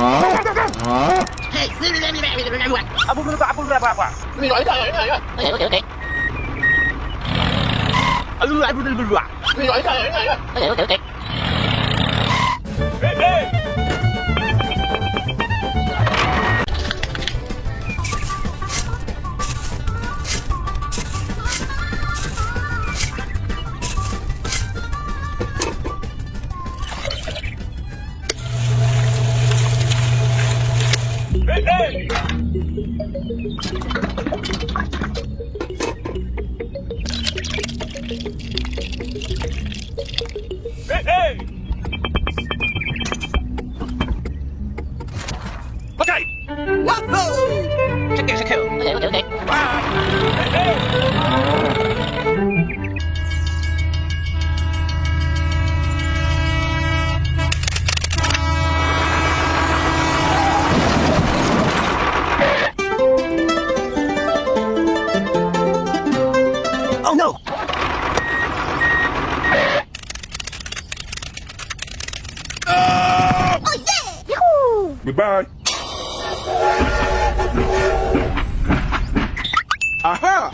Hey. Apple berapa? Okay. Apple berdua. Okay. Okay. Sakit. Okay. Oh no. Goodbye. Aha!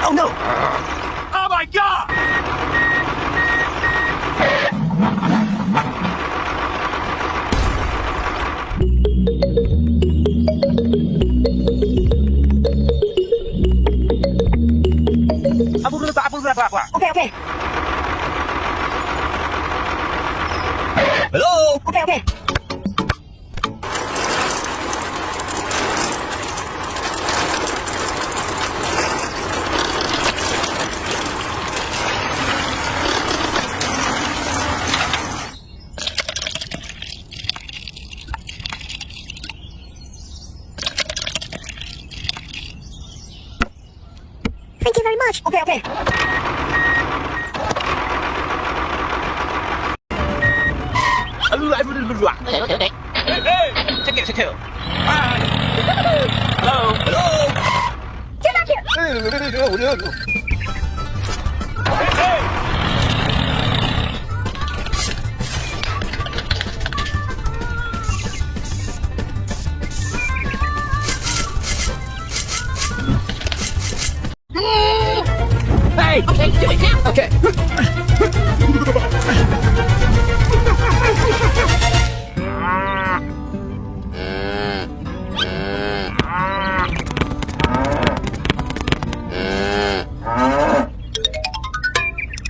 Oh no! Oh my god! Apple berapa? Okay. Hello? Okay. Thank you very much. Okay. Apple berdua. Okay. Sakit. Hello? Get back here. Hey! Okay, do it now. Okay.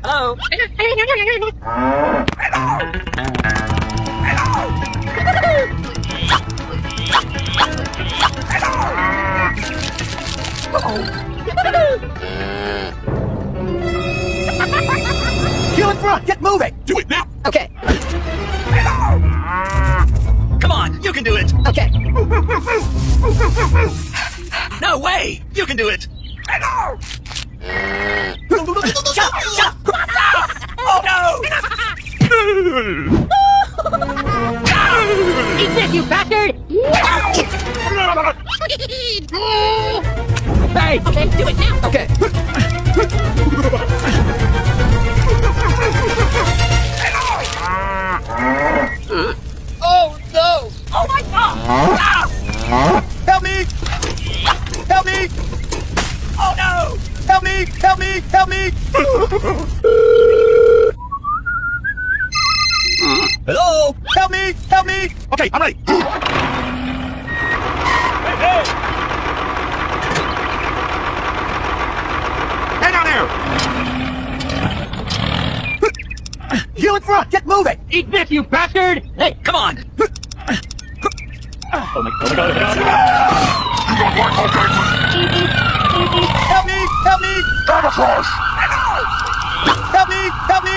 Hello. Get You in front! Get moving! Do it now! Okay. Come on, you can do it! Okay. No way! You can do it! Shut up! Shut up! Oh no! Eat this, you bastard! Hey, okay, do it now. Okay. Oh no! Oh my god! Help me! Help me! Oh no! Help me! Help me! Help me! Hello? Help me! Help me! Okay, I'm ready. Hey, hey! Hang on there! You in front! Get moving! Eat this, you bastard! Hey, Come on! Oh my god. Help me! Help me! Camouflage! Help me! Help me!